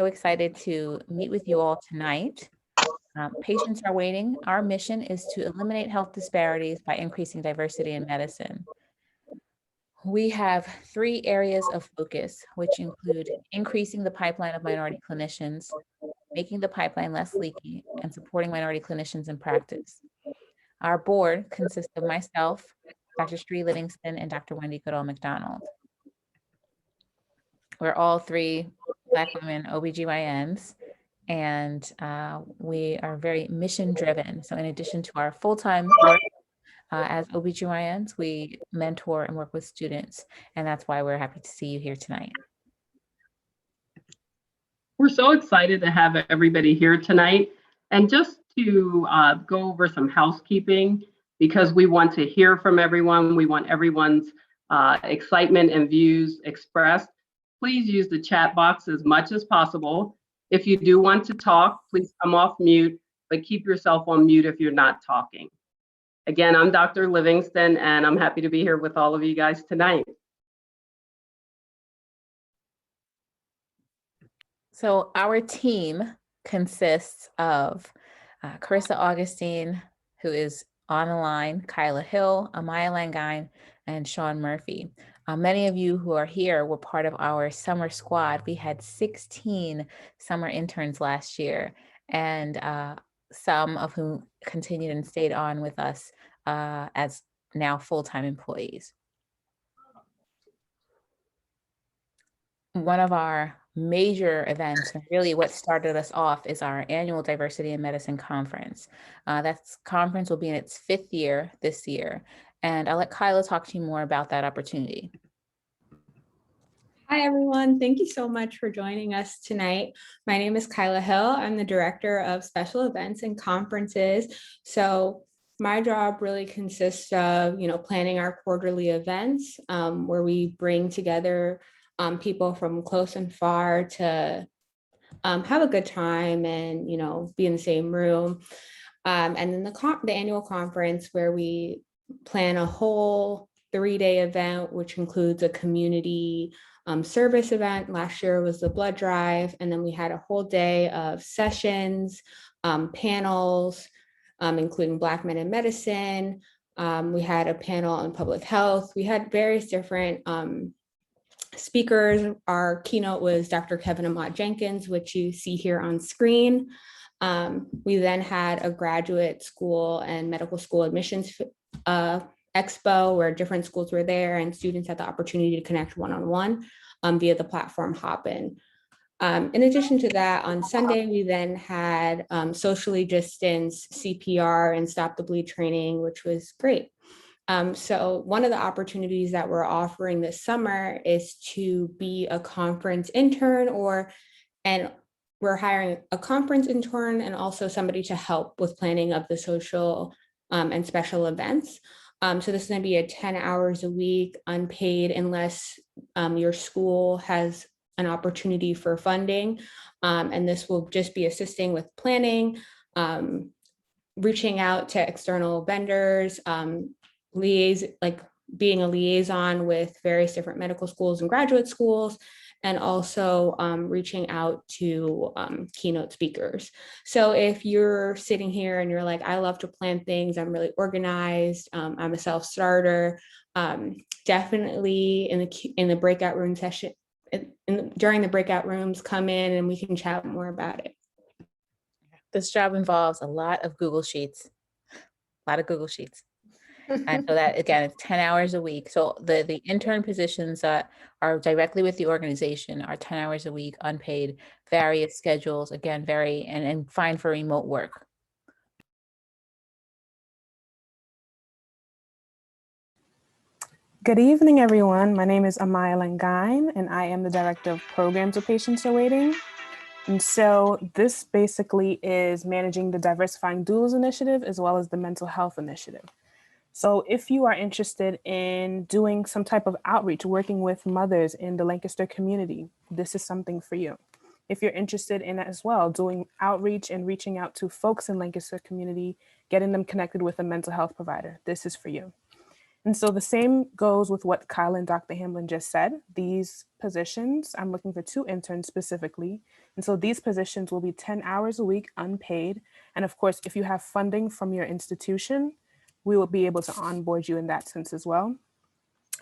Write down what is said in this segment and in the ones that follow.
So excited to meet with you all tonight. Patients are waiting. Our mission is to eliminate health disparities by increasing diversity in medicine. We have 3 areas of focus, which include increasing the pipeline of minority clinicians, making the pipeline less leaky, and supporting minority clinicians in practice. Our board consists of myself, Dr. Shree Livingston, and Dr. Wendy Goodall McDonald. We're all 3 Black women OBGYNs, and we are very mission driven. So in addition to our full-time work as OBGYNs, we mentor and work with students, and that's why we're happy to see you here tonight. We're so excited to have everybody here tonight. And just to go over some housekeeping, because we want to hear from everyone, we want everyone's excitement and views expressed. Please use the chat box as much as possible. If you do want to talk, please come off mute, but keep yourself on mute if you're not talking. Again, I'm Dr. Livingston, and I'm happy to be here with all of you guys tonight. So our team consists of Carissa Augustine, who is on the line, Kyla Hill, Amaya Langine, and Sean Murphy. Many of you who are here were part of our summer squad. We had 16 summer interns last year, and some of whom continued and stayed on with us as now full-time employees. One of our major events, and really what started us off, is our annual Diversity in Medicine Conference. That conference will be in its 5th year this year, and I'll let Kyla talk to you more about that opportunity. Hi, everyone. Thank you so much for joining us tonight. My name is Kyla Hill. I'm the Director of Special Events and Conferences. So my job really consists of, planning our quarterly events where we bring together people from close and far to have a good time and, be in the same room. And then the annual conference where we plan a whole 3-day event, which includes a community service event. Last year was the blood drive. And then we had a whole day of sessions, panels, including Black men in medicine. We had a panel on public health. We had various different speakers. Our keynote was Dr. Kevin Ahmad Jenkins, which you see here on screen. We then had a graduate school and medical school admissions EXPO where different schools were there and students had the opportunity to connect one-on-one via the platform Hopin. In addition to that, on Sunday, we then had socially distanced CPR and stop the bleed training, which was great. So one of the opportunities that we're offering this summer is to be a conference intern, and we're hiring a conference intern and also somebody to help with planning of the social and special events. So this is going to be a 10 hours a week, unpaid, unless your school has an opportunity for funding. And this will just be assisting with planning, reaching out to external vendors, being a liaison with various different medical schools and graduate schools, and also reaching out to keynote speakers. So if you're sitting here and you're like, I love to plan things, I'm really organized, I'm a self-starter, definitely in the breakout room session, during the breakout rooms, come in and we can chat more about it. This job involves a lot of Google Sheets. And so that, again, it's 10 hours a week. So the intern positions that are directly with the organization are 10 hours a week, unpaid, various schedules, again, and fine for remote work. Good evening, everyone. My name is Amaya Langine, and I am the Director of Programs with Patients Awaiting. And so this basically is managing the Diversifying Doulas Initiative as well as the Mental Health Initiative. So if you are interested in doing some type of outreach, working with mothers in the Lancaster community, this is something for you. If you're interested in as well, doing outreach and reaching out to folks in Lancaster community, getting them connected with a mental health provider, this is for you. And so the same goes with what Kyle and Dr. Hamblin just said. These positions, I'm looking for 2 interns specifically. And so these positions will be 10 hours a week unpaid. And of course, if you have funding from your institution, we will be able to onboard you in that sense as well.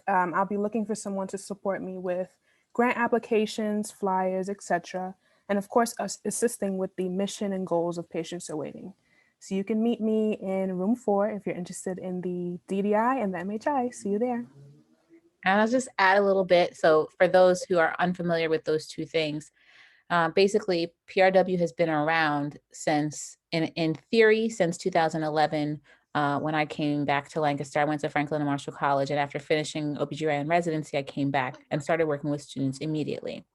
I'll be looking for someone to support me with grant applications, flyers, etc. And of course, us assisting with the mission and goals of Patients Are Waiting. So you can meet me in room 4 if you're interested in the DDI and the MHI. See you there. And I'll just add a little bit. So for those who are unfamiliar with those two things, basically PRW has been around since, in theory, since 2011. When I came back to Lancaster, I went to Franklin and Marshall College, and after finishing OBGYN residency, I came back and started working with students immediately.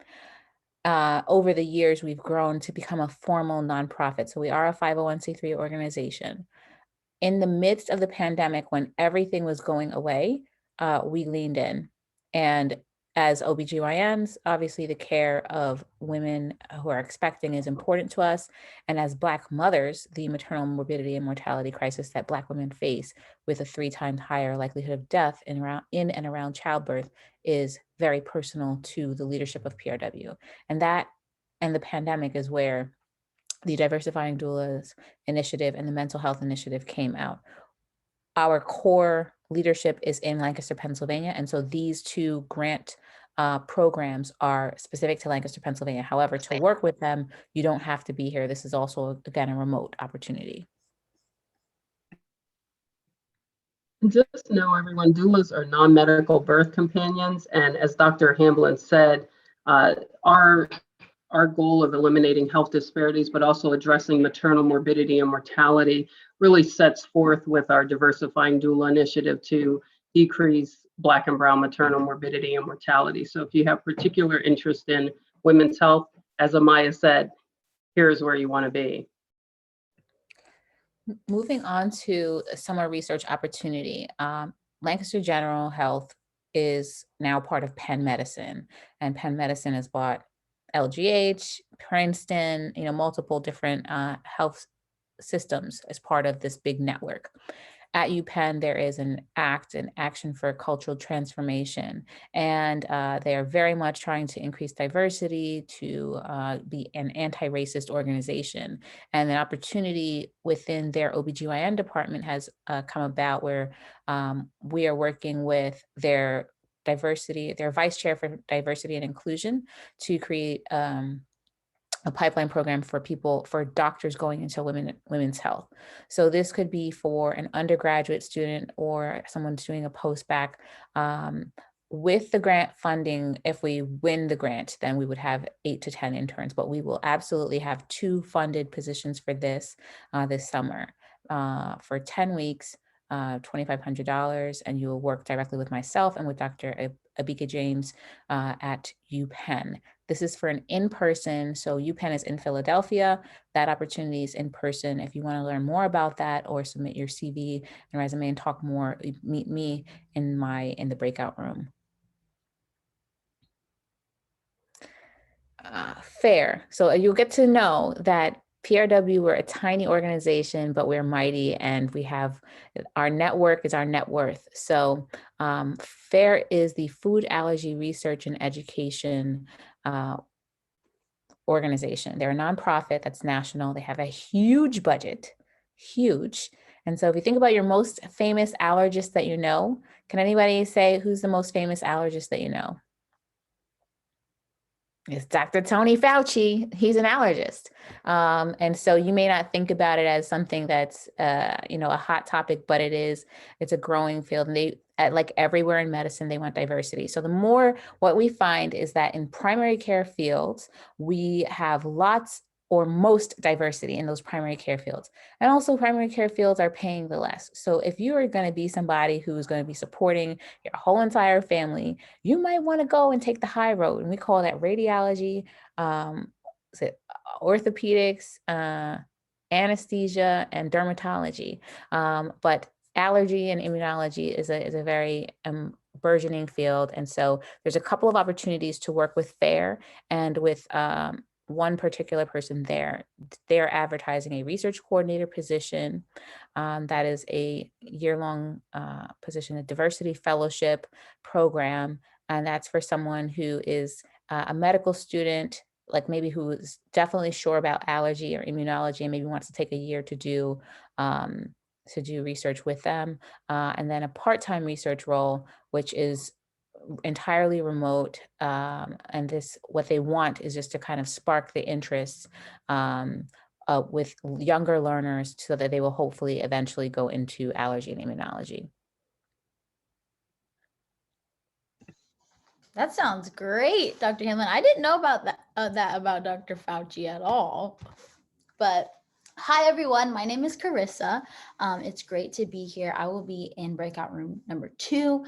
Over the years, we've grown to become a formal nonprofit. So we are a 501c3 organization. In the midst of the pandemic, when everything was going away, we leaned in. And as OBGYNs, obviously the care of women who are expecting is important to us. And as Black mothers, the maternal morbidity and mortality crisis that Black women face with a 3 times higher likelihood of death in and around childbirth is very personal to the leadership of PRW. And the pandemic is where the Diversifying Doulas Initiative and the Mental Health Initiative came out. Our core leadership is in Lancaster, Pennsylvania. And so these 2 grant programs are specific to Lancaster, Pennsylvania. However, to work with them, you don't have to be here. This is also, again, a remote opportunity. Just know, everyone, doulas are non-medical birth companions. And as Dr. Hamblin said, our goal of eliminating health disparities, but also addressing maternal morbidity and mortality really sets forth with our Diversifying Doula initiative to decrease Black and Brown maternal morbidity and mortality. So if you have particular interest in women's health, as Amaya said, here's where you want to be. Moving on to summer research opportunity, Lancaster General Health is now part of Penn Medicine, and Penn Medicine has bought LGH, Princeton, multiple different health systems as part of this big network. At UPenn, there is an action for cultural transformation, and they are very much trying to increase diversity, to be an anti-racist organization. And an opportunity within their OBGYN department has come about where we are working with their vice chair for diversity and inclusion to create a pipeline program for doctors going into women's health. So this could be for an undergraduate student or someone doing a post-bac. With the grant funding, if we win the grant, then we would have 8 to 10 interns, but we will absolutely have 2 funded positions for this summer for 10 weeks, $2,500, and you will work directly with myself and with Dr. Abika James at UPenn. This is for an in-person, so UPenn is in Philadelphia. That opportunity is in person. If you want to learn more about that or submit your CV and resume and talk more, meet me in the breakout room. Fair. So you'll get to know that PRW, we're a tiny organization, but we're mighty, and we have our network is our net worth. So FAIR is the Food Allergy Research and Education organization. They're a nonprofit that's national. They have a huge budget, huge. And so if you think about your most famous allergist that you know, can anybody say who's the most famous allergist that you know? It's Dr. Tony Fauci. He's an allergist. And so you may not think about it as something that's, a hot topic, but it's a growing field. And like everywhere in medicine, they want diversity. So what we find is that in primary care fields, we have lots or most diversity in those primary care fields. And also primary care fields are paying the less. So if you are going to be somebody who's going to be supporting your whole entire family, you might want to go and take the high road. And we call that radiology, orthopedics, anesthesia, and dermatology. But allergy and immunology is a very burgeoning field. And so there's a couple of opportunities to work with FAIR and with one particular person there. They're advertising a research coordinator position. That is a year-long position, a diversity fellowship program. And that's for someone who is a medical student, like maybe who is definitely sure about allergy or immunology and maybe wants to take a year to do research with them. And then a part-time research role, which is entirely remote. And what they want is just to kind of spark the interest with younger learners so that they will hopefully eventually go into allergy and immunology. That sounds great, Dr. Hamlin. I didn't know about that about Dr. Fauci at all. But hi, everyone. My name is Carissa. It's great to be here. I will be in breakout room number 2.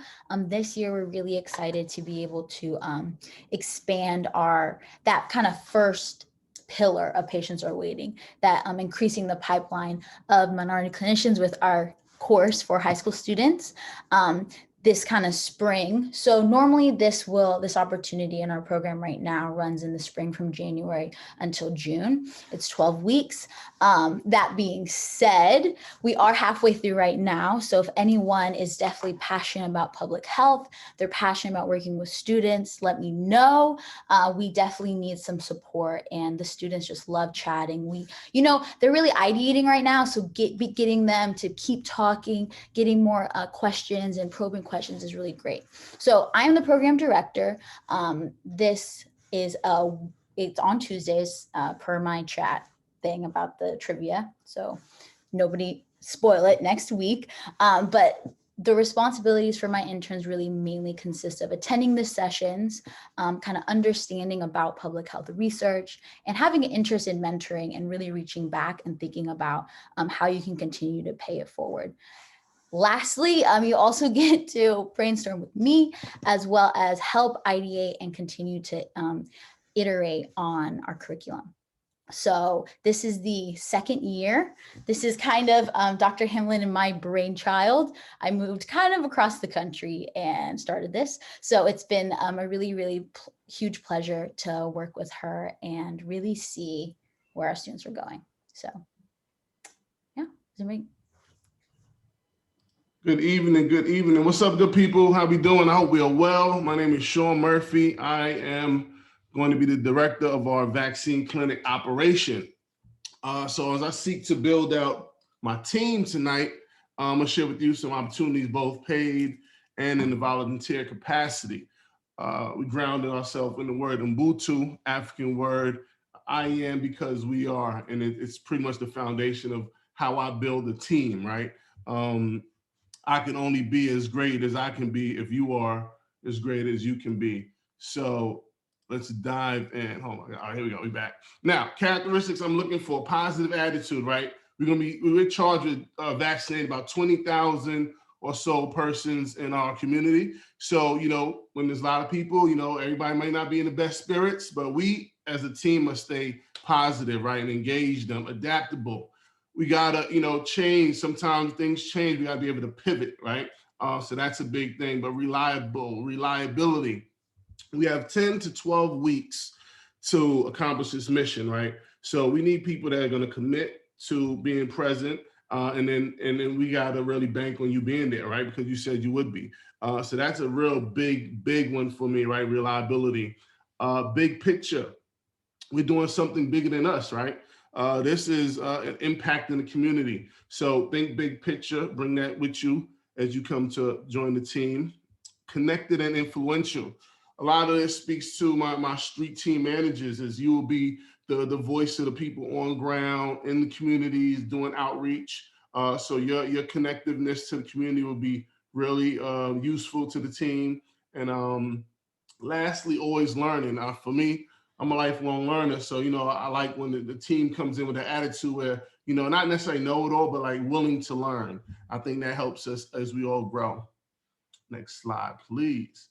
This year, we're really excited to be able to expand that kind of first pillar of patients are waiting, that increasing the pipeline of minority clinicians with our course for high school students. This kind of spring. So normally this opportunity in our program right now runs in the spring from January until June. It's 12 weeks. That being said, we are halfway through right now. So if anyone is definitely passionate about public health, they're passionate about working with students, let me know. We definitely need some support, and the students just love chatting. They're really ideating right now. So getting them to keep talking, getting more questions and probing questions is really great. So I am the program director. This is it's on Tuesdays per my chat thing about the trivia. So nobody spoil it next week. But the responsibilities for my interns really mainly consist of attending the sessions, kind of understanding about public health research, and having an interest in mentoring and really reaching back and thinking about how you can continue to pay it forward. Lastly, you also get to brainstorm with me, as well as help ideate and continue to iterate on our curriculum. So this is the second year. This is kind of Dr. Hamlin and my brainchild. I moved kind of across the country and started this. So it's been a really, really huge pleasure to work with her and really see where our students are going. So yeah, Good evening. What's up, good people? How we doing? I hope we are well. My name is Sean Murphy. I am going to be the director of our vaccine clinic operation. So as I seek to build out my team tonight, I'm gonna share with you some opportunities, both paid and in the volunteer capacity. We grounded ourselves in the word Ubuntu, African word. I am because we are, and it's pretty much the foundation of how I build a team, right? I can only be as great as I can be if you are as great as you can be. So let's dive in. Hold on. All right, here we go. We're back. Now, characteristics I'm looking for: positive attitude, right? We're charged with vaccinating about 20,000 or so persons in our community. So, when there's a lot of people, everybody might not be in the best spirits, but we as a team must stay positive, right? And engage them, adaptable. We gotta, change. Sometimes things change. We gotta be able to pivot, right? So that's a big thing. But reliability. We have 10 to 12 weeks to accomplish this mission, right? So we need people that are gonna commit to being present, and then we gotta really bank on you being there, right? Because you said you would be. So that's a real big one for me, right? Reliability. Big picture. We're doing something bigger than us, right? This is an impact in the community. So think big picture, bring that with you as you come to join the team. Connected and influential. A lot of this speaks to my street team managers, as you will be the voice of the people on ground in the communities doing outreach. So your connectiveness to the community will be really useful to the team. And lastly, always learning. For me, I'm a lifelong learner. So, I like when the team comes in with an attitude where, not necessarily know it all, but like willing to learn. I think that helps us as we all grow. Next slide, please.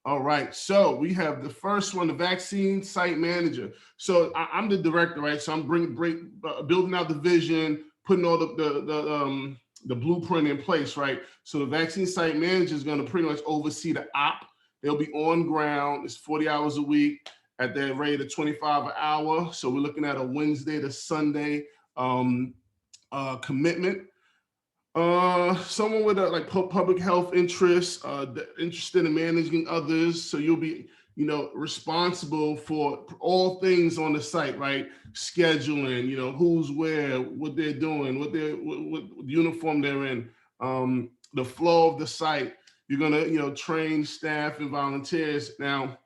All right, so we have the first one, the vaccine site manager. So I'm the director, right? So I'm building out the vision, putting all the blueprint in place, right? So the vaccine site manager is going to pretty much oversee the op. They'll be on ground. It's 40 hours a week. at that rate of 25 an hour. So we're looking at a Wednesday to Sunday commitment. Someone with like public health interests, interested in managing others. So you'll be, responsible for all things on the site, right? Scheduling, who's where, what they're doing, what uniform they're in, the flow of the site. You're gonna, train staff and volunteers. Now,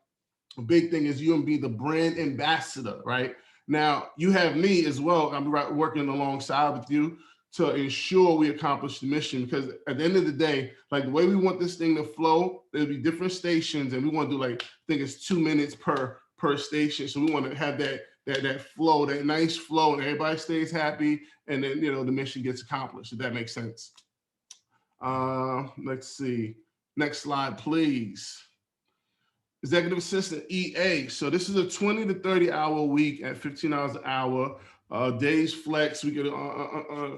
a big thing is you're gonna be the brand ambassador, right? Now, you have me as well. I'm working alongside with you to ensure we accomplish the mission, because at the end of the day, like the way we want this thing to flow, there'll be different stations, and we want to do like, I think it's 2 minutes per station. So we want to have that flow, that nice flow, and everybody stays happy, and then the mission gets accomplished, if that makes sense. Let's see. Next slide, please. Executive Assistant EA. So this is a 20 to 30 hour week at 15 hours an hour. Days flex. We could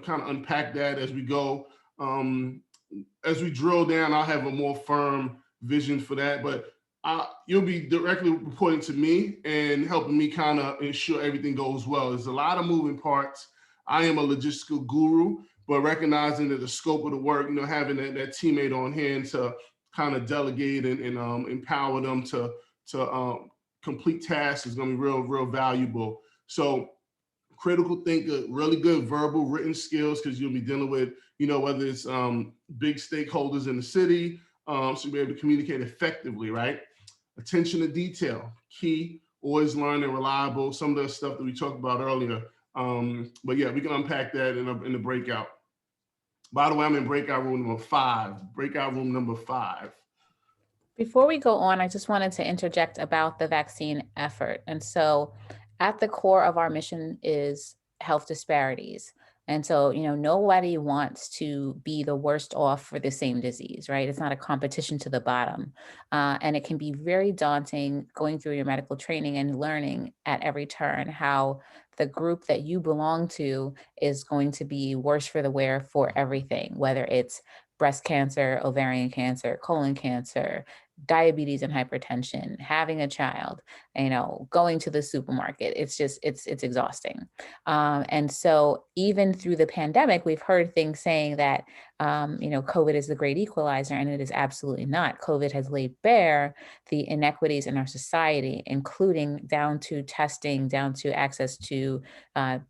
kind of unpack that as we go. As we drill down, I'll have a more firm vision for that. But you'll be directly reporting to me and helping me kind of ensure everything goes well. There's a lot of moving parts. I am a logistical guru, but recognizing that the scope of the work, having that teammate on hand to kind of delegate and empower them to complete tasks is going to be real valuable. So critical thinker, really good verbal written skills, because you'll be dealing with, whether it's big stakeholders in the city, so you'll be able to communicate effectively, right? Attention to detail, key, always learn and reliable, some of the stuff that we talked about earlier. But yeah, we can unpack that in the breakout. By the way, I'm in breakout room number 5. Breakout room number 5. Before we go on, I just wanted to interject about the vaccine effort. And so at the core of our mission is health disparities. And so, nobody wants to be the worst off for the same disease, right? It's not a competition to the bottom. And it can be very daunting going through your medical training and learning at every turn how the group that you belong to is going to be worse for the wear for everything, whether it's breast cancer, ovarian cancer, colon cancer, diabetes and hypertension, having a child, going to the supermarket. It's just, it's exhausting. And so even through the pandemic, we've heard things saying that, COVID is the great equalizer, and it is absolutely not. COVID has laid bare the inequities in our society, including down to testing, down to access to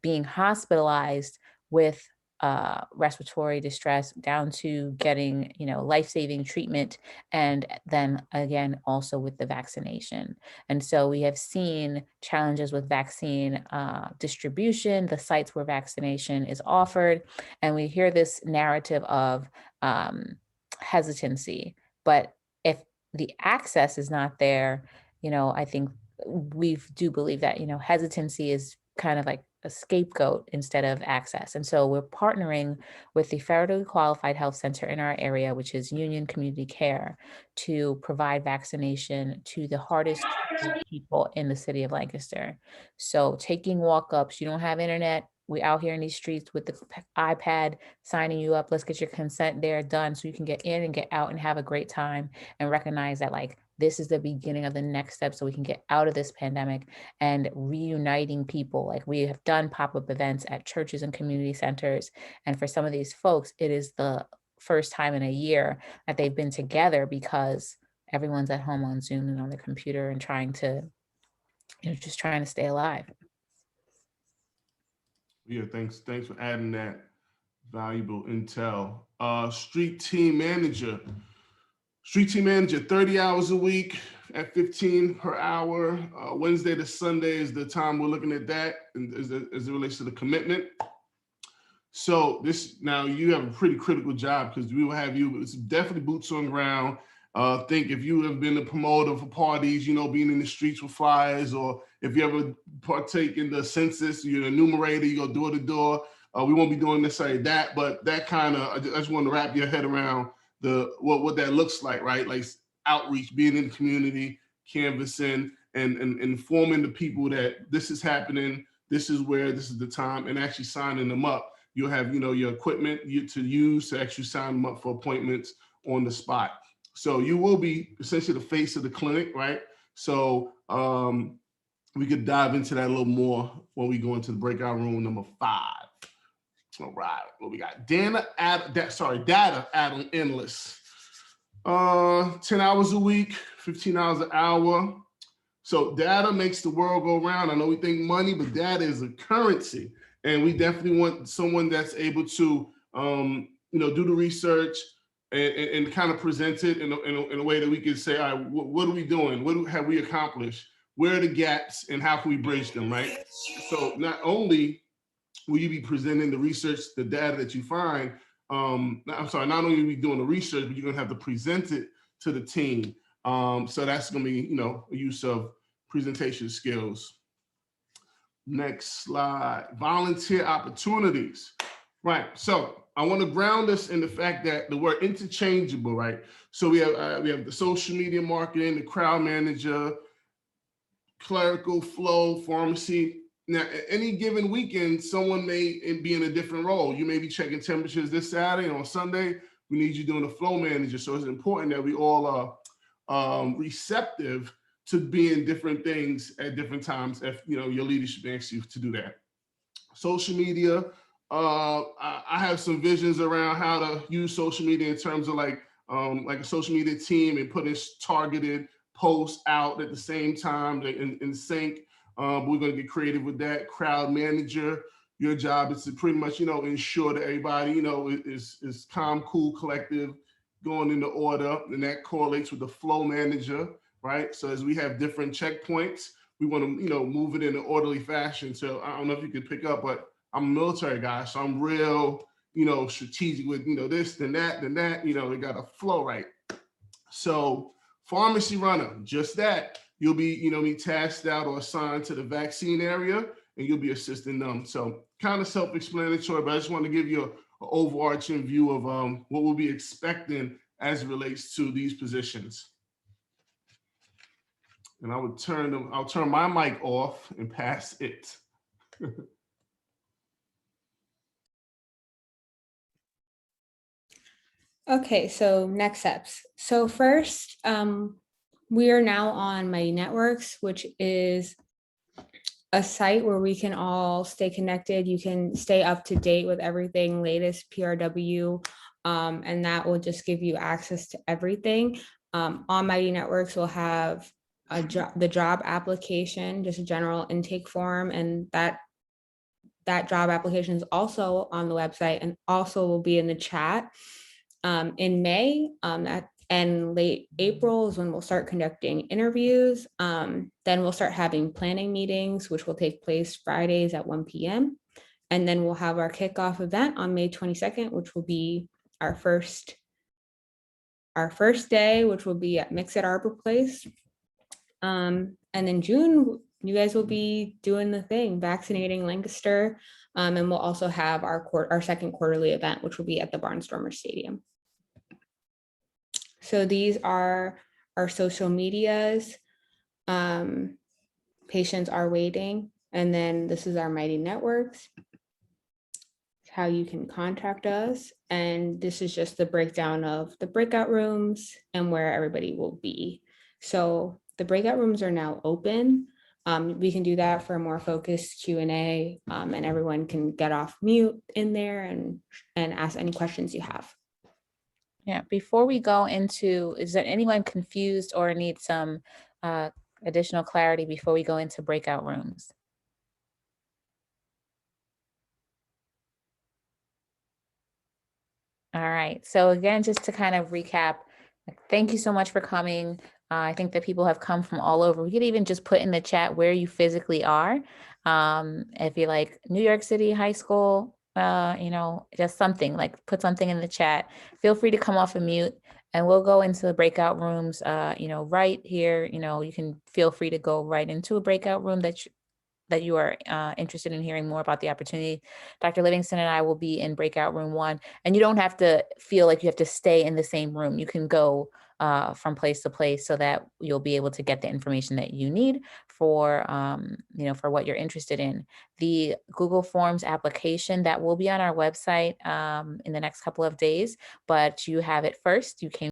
being hospitalized with respiratory distress, down to getting, life-saving treatment, and then again, also with the vaccination. And so we have seen challenges with vaccine distribution, the sites where vaccination is offered, and we hear this narrative of hesitancy. But if the access is not there, I think we do believe that, hesitancy is kind of like a scapegoat instead of access. And so we're partnering with the federally qualified health center in our area, which is Union Community Care, to provide vaccination to the hardest people in the city of Lancaster. So taking walk-ups, you don't have internet, we out here in these streets with the iPad signing you up, let's get your consent there done so you can get in and get out and have a great time, and recognize that this is the beginning of the next step so we can get out of this pandemic, and reuniting people. Like, we have done pop-up events at churches and community centers. And for some of these folks, it is the first time in a year that they've been together because everyone's at home on Zoom and on the computer and trying to, just trying to stay alive. Yeah, thanks for adding that valuable intel. Street team manager. Street team manager, 30 hours a week at 15 per hour. Wednesday to Sunday is the time we're looking at that, and as it relates to the commitment. So now you have a pretty critical job, because we will have you, it's definitely boots on ground. Think if you have been a promoter for parties, being in the streets with flyers, or if you ever partake in the census, you're an enumerator, you go door to door. We won't be doing necessarily that, but that kind of, I just want to wrap your head around what that looks like, right? Like outreach, being in the community, canvassing, and informing the people that this is happening, this is where, this is the time, and actually signing them up. You'll have, your equipment to use to actually sign them up for appointments on the spot. So you will be essentially the face of the clinic, right? So we could dive into that a little more when we go into the breakout room number 5. All right, well, we got data analysts. 10 hours a week, 15 hours an hour. So data makes the world go round. I know we think money, but data is a currency. And we definitely want someone that's able to, do the research and kind of present it in a way that we can say, all right, what are we doing? What have we accomplished? Where are the gaps and how can we bridge them, right? So not only will you be presenting the research, the data that you find, not only will you be doing the research, but you're gonna have to present it to the team. So that's gonna be, a use of presentation skills. Next slide, volunteer opportunities. Right, so I wanna ground us in the fact that the word interchangeable, right? So we have the social media marketing, the crowd manager, clerical, flow, pharmacy. Now, at any given weekend, someone may be in a different role. You may be checking temperatures this Saturday, and on Sunday, we need you doing a flow manager. So it's important that we all are receptive to being different things at different times if your leadership asks you to do that. Social media, I have some visions around how to use social media in terms of like a social media team and putting targeted posts out at the same time in sync. We're going to get creative with that. Crowd manager, your job is to pretty much, ensure that everybody, is calm, cool, collective, going into order, and that correlates with the flow manager, right? So as we have different checkpoints, we want to, move it in an orderly fashion. So I don't know if you can pick up, but I'm a military guy, so I'm real, strategic with, this, then that, they got a flow, right? So pharmacy runner, just that. You'll be, tasked out or assigned to the vaccine area, and you'll be assisting them. So kind of self-explanatory, but I just want to give you an overarching view of what we'll be expecting as it relates to these positions. And I'll turn my mic off and pass it. Okay, so next steps. So first, we are now on Mighty Networks, which is a site where we can all stay connected. You can stay up to date with everything, latest PRW, and that will just give you access to everything. On Mighty Networks, we'll have the job application, just a general intake form, and that job application is also on the website and also will be in the chat. In May, and late April is when we'll start conducting interviews. Then we'll start having planning meetings, which will take place Fridays at 1 p.m. And then we'll have our kickoff event on May 22nd, which will be our first day, which will be at Mix at Arbor Place. And in June, you guys will be doing the thing, vaccinating Lancaster. And we'll also have our second quarterly event, which will be at the Barnstormer Stadium. So these are our social medias. Patients are waiting. And then this is our Mighty Networks, how you can contact us. And this is just the breakdown of the breakout rooms and where everybody will be. So the breakout rooms are now open. We can do that for a more focused Q&A, and everyone can get off mute in there and ask any questions you have. Yeah, before we go into, is there anyone confused or needs some additional clarity before we go into breakout rooms? All right, so again, just to kind of recap, thank you so much for coming. I think that people have come from all over. We could even just put in the chat where you physically are. If you're like New York City High School, just something, like put something in the chat. Feel free to come off of mute and we'll go into the breakout rooms, right here. You can feel free to go right into a breakout room that you are interested in hearing more about the opportunity. Dr. Livingston and I will be in breakout room 1, and you don't have to feel like you have to stay in the same room. You can go from place to place so that you'll be able to get the information that you need for, for what you're interested in. The Google Forms application that will be on our website in the next couple of days, but you have it first. You came